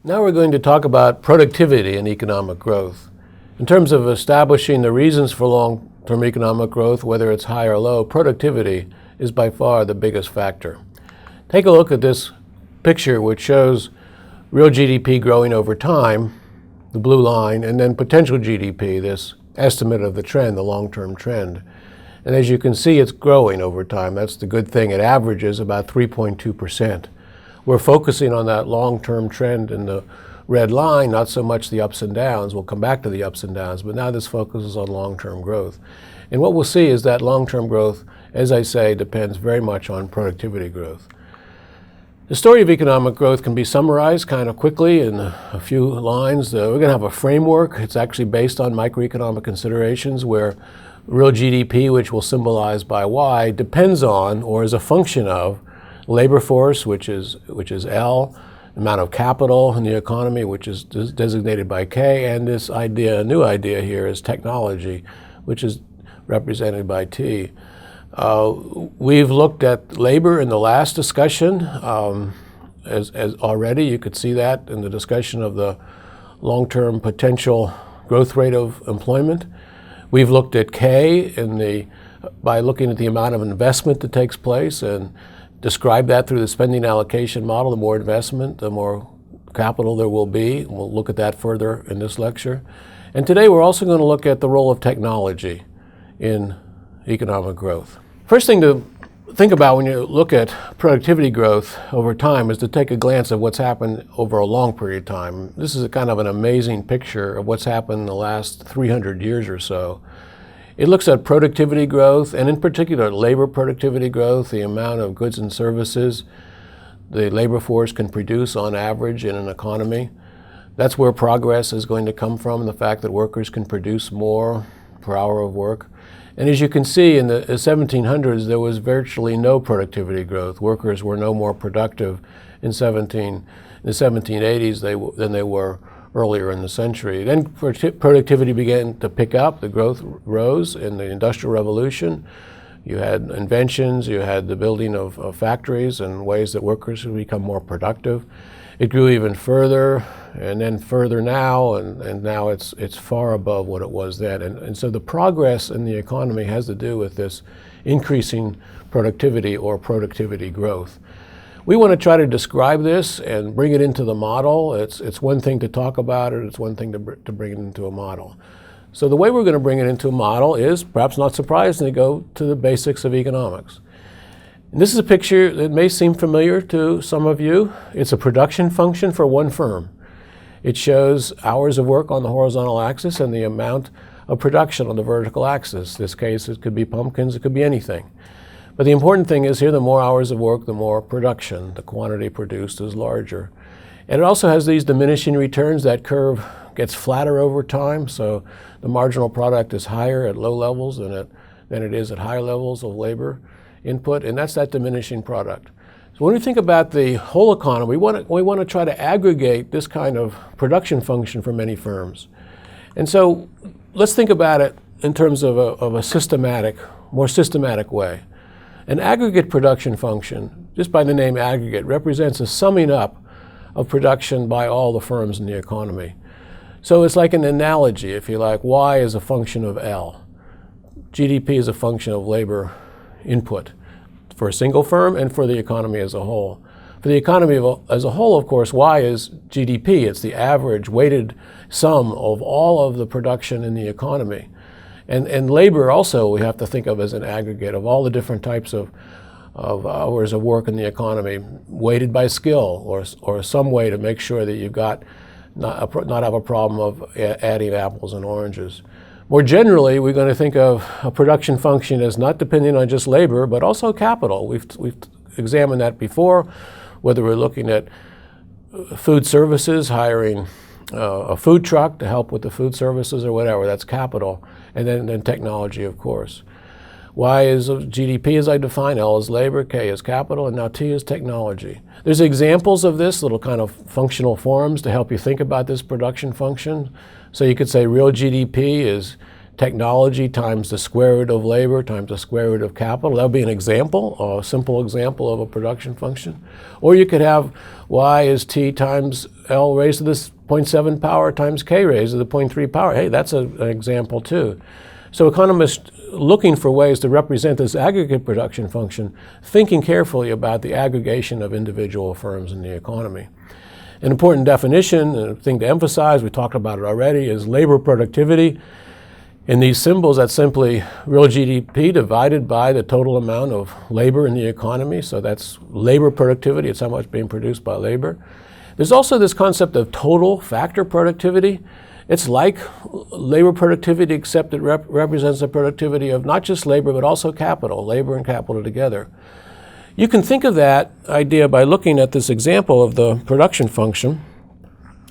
Now we're going to talk about productivity and economic growth. In terms of establishing the reasons for long-term economic growth, whether it's high or low, productivity is by far the biggest factor. Take a look at this picture which shows real GDP growing over time, the blue line, and then potential GDP, this estimate of the trend, the long-term trend. And as you can see, it's growing over time. That's the good thing. It averages about 3.2%. We're focusing on that long-term trend in the red line, not so much the ups and downs. We'll come back to the ups and downs, but now this focuses on long-term growth. And what we'll see is that long-term growth, as I say, depends very much on productivity growth. The story of economic growth can be summarized kind of quickly in a few lines. We're going to have a framework. It's actually based on microeconomic considerations where real GDP, which we'll symbolize by Y, depends on or is a function of labor force, which is L, amount of capital in the economy, which is designated by K, and this idea, a new idea here, is technology, which is represented by T. We've looked at labor in the last discussion. As already, you could see that in the discussion of the long-term potential growth rate of employment. We've looked at K by looking at the amount of investment that takes place and describe that through the spending allocation model. The more investment, the more capital there will be. We'll look at that further in this lecture. And today we're also going to look at the role of technology in economic growth. First thing to think about when you look at productivity growth over time is to take a glance at what's happened over a long period of time. This is a kind of an amazing picture of what's happened in the last 300 years or so. It looks at productivity growth, and in particular labor productivity growth, the amount of goods and services the labor force can produce on average in an economy. That's where progress is going to come from, the fact that workers can produce more per hour of work. And as you can see, in the 1700s, there was virtually no productivity growth. Workers were no more productive in the 1780s than they were earlier in the century. Then productivity began to pick up, the growth rose in the Industrial Revolution. You had inventions, you had the building of factories and ways that workers would become more productive. It grew even further, and then further now, and now it's far above what it was then. And so the progress in the economy has to do with this increasing productivity or productivity growth. We want to try to describe this and bring it into the model. It's one thing to talk about it, it's one thing to bring it into a model. So the way we're going to bring it into a model is, perhaps not surprisingly, go to the basics of economics. And this is a picture that may seem familiar to some of you. It's a production function for one firm. It shows hours of work on the horizontal axis and the amount of production on the vertical axis. In this case, it could be pumpkins, it could be anything. But the important thing is here, the more hours of work, the more production. The quantity produced is larger. And it also has these diminishing returns. That curve gets flatter over time, so the marginal product is higher at low levels than it is at higher levels of labor input, and that's that diminishing product. So when we think about the whole economy, we want to try to aggregate this kind of production function for many firms. And so let's think about it in terms of a more systematic way. An aggregate production function, just by the name aggregate, represents a summing up of production by all the firms in the economy. So it's like an analogy, if you like. Y is a function of L. GDP is a function of labor input for a single firm and for the economy as a whole. For the economy as a whole, of course, Y is GDP. It's the average weighted sum of all of the production in the economy. And labor also we have to think of as an aggregate of all the different types of hours of work in the economy, weighted by skill or some way to make sure that you've got not have a problem of adding apples and oranges. More generally, we're going to think of a production function as not depending on just labor, but also capital. We've examined that before, whether we're looking at food services, hiring a food truck to help with the food services or whatever, that's capital. And then technology, of course. Y is GDP as I define, L is labor, K is capital, and now T is technology. There's examples of this, little kind of functional forms to help you think about this production function. So you could say real GDP is technology times the square root of labor times the square root of capital. That would be an example, a simple example of a production function. Or you could have y is t times L raised to the 0.7 power times k raised to the 0.3 power. Hey, that's an example too. So economists looking for ways to represent this aggregate production function, thinking carefully about the aggregation of individual firms in the economy. An important definition, a thing to emphasize, we talked about it already, is labor productivity. In these symbols, that's simply real GDP divided by the total amount of labor in the economy. So that's labor productivity, it's how much being produced by labor. There's also this concept of total factor productivity. It's like labor productivity, except it represents the productivity of not just labor, but also capital, labor and capital together. You can think of that idea by looking at this example of the production function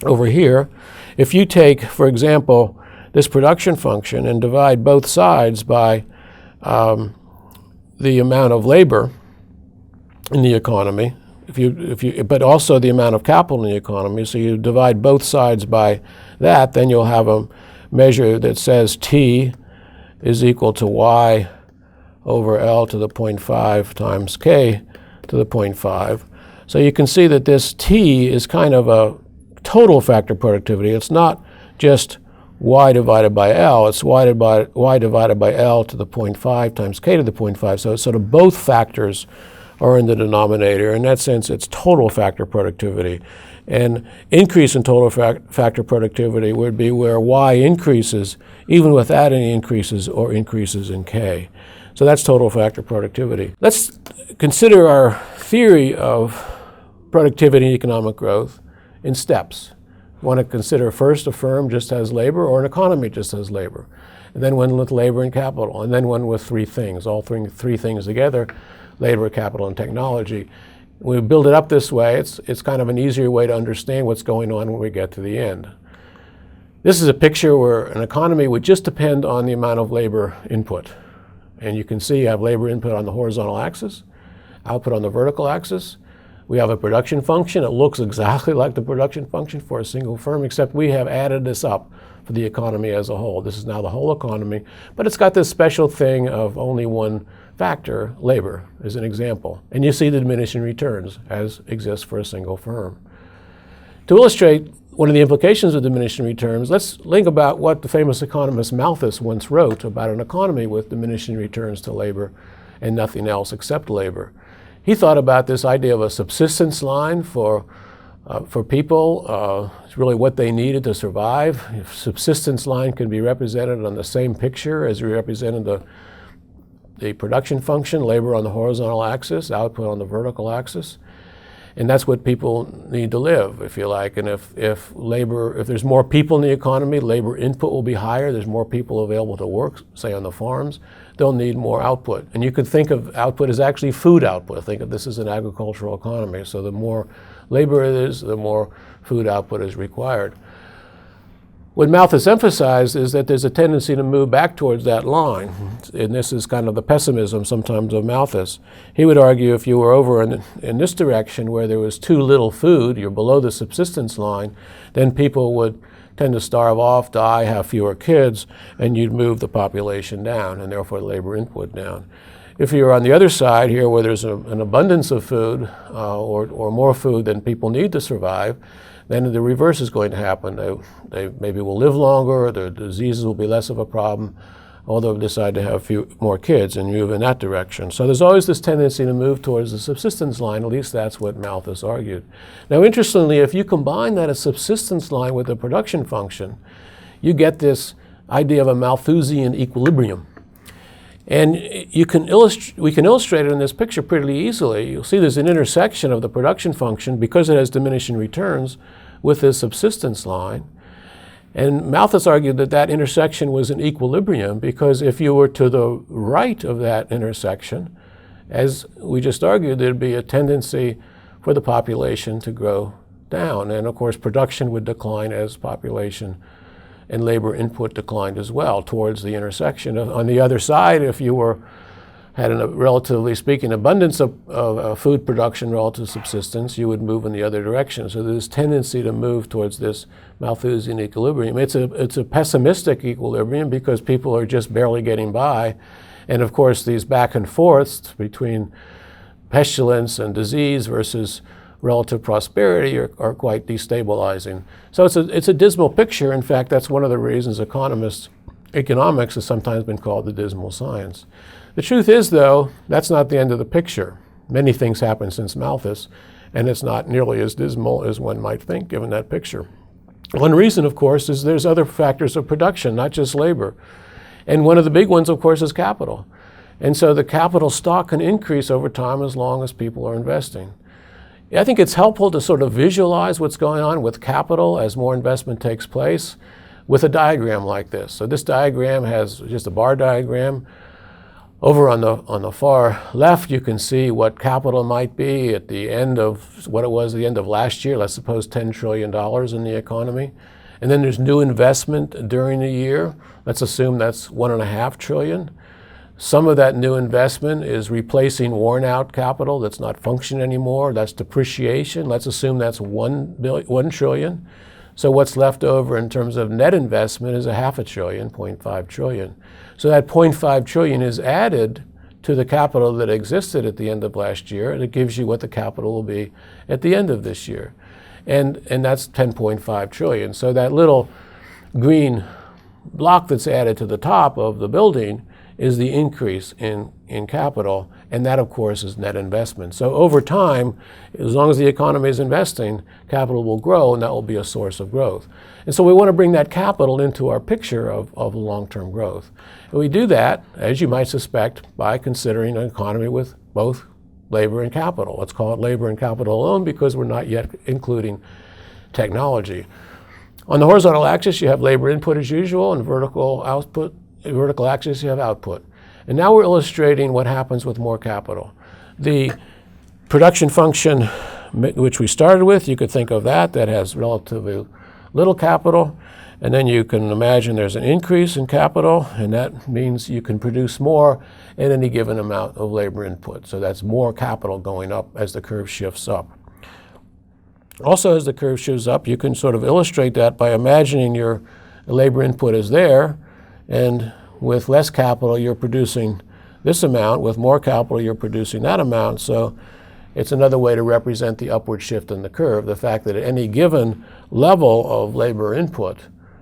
over here. If you take, for example, this production function and divide both sides by the amount of labor in the economy, but also the amount of capital in the economy, so you divide both sides by that, then you'll have a measure that says T is equal to Y over L to the 0.5 times K to the 0.5. So you can see that this T is kind of a total factor productivity. It's not just Y divided by L, it's Y divided by L to the 0.5 times K to the 0.5. So it's sort of both factors are in the denominator. In that sense, it's total factor productivity. And increase in total factor productivity would be where Y increases even without any increases or increases in K. So that's total factor productivity. Let's consider our theory of productivity and economic growth in steps. We want to consider first a firm just has labor or an economy just has labor, and then one with labor and capital, and then one with three things, all three things together, labor, capital, and technology. We build it up this way, it's kind of an easier way to understand what's going on when we get to the end. This is a picture where an economy would just depend on the amount of labor input. And you can see you have labor input on the horizontal axis, output on the vertical axis. We have a production function. It looks exactly like the production function for a single firm, except we have added this up for the economy as a whole. This is now the whole economy, but it's got this special thing of only one factor, labor, as an example. And you see the diminishing returns as exists for a single firm. To illustrate one of the implications of diminishing returns, let's think about what the famous economist Malthus once wrote about an economy with diminishing returns to labor and nothing else except labor. He thought about this idea of a subsistence line for people. It's really what they needed to survive. If subsistence line can be represented on the same picture as we represented the production function, labor on the horizontal axis, output on the vertical axis. And that's what people need to live, if you like. And if there's more people in the economy, labor input will be higher. There's more people available to work, say on the farms. They'll need more output. And you could think of output as actually food output. Think of this as an agricultural economy. So the more labor it is, the more food output is required. What Malthus emphasized is that there's a tendency to move back towards that line. And this is kind of the pessimism sometimes of Malthus. He would argue if you were over in this direction where there was too little food, you're below the subsistence line, then people would tend to starve off, die, have fewer kids, and you'd move the population down and therefore labor input down. If you're on the other side here where there's an abundance of food or more food than people need to survive, then the reverse is going to happen. They maybe will live longer, their diseases will be less of a problem, or they'll decide to have more kids and move in that direction. So there's always this tendency to move towards the subsistence line, at least that's what Malthus argued. Now interestingly, if you combine that a subsistence line with a production function, you get this idea of a Malthusian equilibrium. And we can illustrate it in this picture pretty easily. You'll see there's an intersection of the production function because it has diminishing returns with this subsistence line. And Malthus argued that that intersection was an equilibrium because if you were to the right of that intersection, as we just argued, there'd be a tendency for the population to grow down. And of course, production would decline as population and labor input declined as well towards the intersection. On the other side, if you were had a relatively speaking abundance of food production relative to subsistence, you would move in the other direction. So there's tendency to move towards this Malthusian equilibrium. It's a pessimistic equilibrium because people are just barely getting by. And of course, these back and forths between pestilence and disease versus relative prosperity are quite destabilizing. So it's a dismal picture. In fact, that's one of the reasons economics has sometimes been called the dismal science. The truth is, though, that's not the end of the picture. Many things happened since Malthus, and it's not nearly as dismal as one might think, given that picture. One reason, of course, is there's other factors of production, not just labor. And one of the big ones, of course, is capital. And so the capital stock can increase over time as long as people are investing. I think it's helpful to sort of visualize what's going on with capital as more investment takes place with a diagram like this. So this diagram has just a bar diagram. Over on the far left, you can see what capital might be at the end of what it was at the end of last year, let's suppose $10 trillion in the economy. And then there's new investment during the year. Let's assume that's $1.5 trillion. Some of that new investment is replacing worn out capital that's not functioning anymore. That's depreciation. Let's assume that's $1 trillion. So what's left over in terms of net investment is $0.5 trillion, $0.5 trillion. So that $0.5 trillion is added to the capital that existed at the end of last year, and it gives you what the capital will be at the end of this year. And that's $10.5 trillion. So that little green block that's added to the top of the building is the increase in capital, and that, of course, is net investment. So over time, as long as the economy is investing, capital will grow, and that will be a source of growth. And so we want to bring that capital into our picture of long-term growth. And we do that, as you might suspect, by considering an economy with both labor and capital. Let's call it labor and capital alone because we're not yet including technology. On the horizontal axis, you have labor input as usual, and vertical axis, you have output. And now we're illustrating what happens with more capital. The production function, which we started with, you could think of that has relatively little capital. And then you can imagine there's an increase in capital, and that means you can produce more at any given amount of labor input. So that's more capital going up as the curve shifts up. Also, as the curve shifts up, you can sort of illustrate that by imagining your labor input is there, and with less capital, you're producing this amount. With more capital, you're producing that amount. So it's another way to represent the upward shift in the curve, the fact that at any given level of labor input,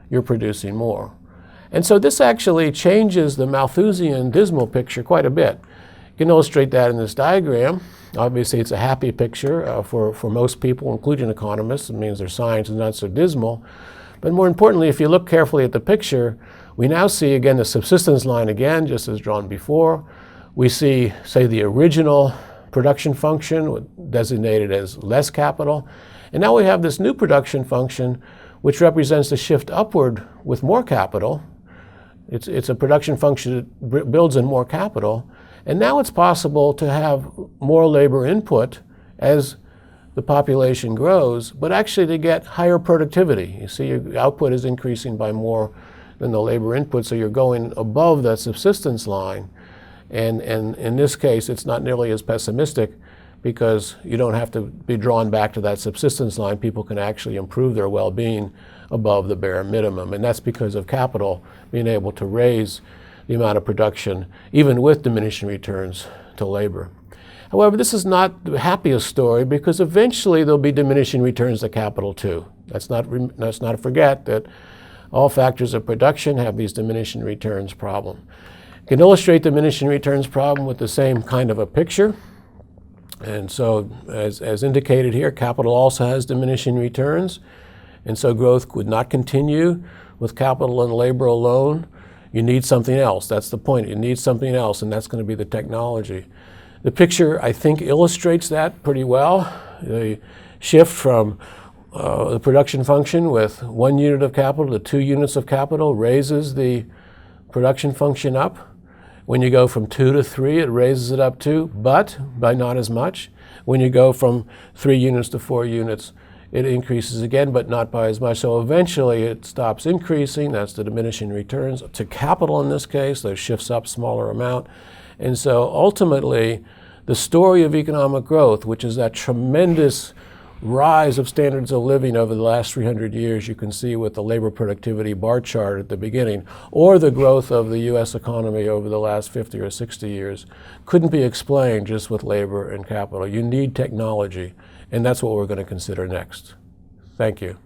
you're producing more. And so this actually changes the Malthusian dismal picture quite a bit. You can illustrate that in this diagram. Obviously, it's a happy picture for most people, including economists. It means their science is not so dismal. But more importantly, if you look carefully at the picture, we now see, again, the subsistence line again, just as drawn before. We see, say, the original production function designated as less capital. And now we have this new production function, which represents the shift upward with more capital. It's a production function that builds in more capital. And now it's possible to have more labor input as the population grows, but actually to get higher productivity. You see, your output is increasing by more than the labor input, so you're going above that subsistence line. And in this case, it's not nearly as pessimistic because you don't have to be drawn back to that subsistence line. People can actually improve their well-being above the bare minimum. And that's because of capital being able to raise the amount of production, even with diminishing returns to labor. However, this is not the happiest story because eventually there'll be diminishing returns to capital too. Let's not forget that all factors of production have these diminishing returns problem. You can illustrate diminishing returns problem with the same kind of a picture. And so as indicated here, capital also has diminishing returns. And so growth would not continue with capital and labor alone. You need something else. That's the point. You need something else, and that's going to be the technology. The picture, I think, illustrates that pretty well. The shift from the production function with 1 unit of capital to 2 units of capital raises the production function up. When you go from 2 to 3, it raises it up too, but by not as much. When you go from 3 units to 4 units, it increases again, but not by as much. So eventually it stops increasing. That's the diminishing returns to capital in this case. That shifts up smaller amount. And so ultimately, the story of economic growth, which is that tremendous rise of standards of living over the last 300 years, you can see with the labor productivity bar chart at the beginning, or the growth of the US economy over the last 50 or 60 years, couldn't be explained just with labor and capital. You need technology, and that's what we're going to consider next. Thank you.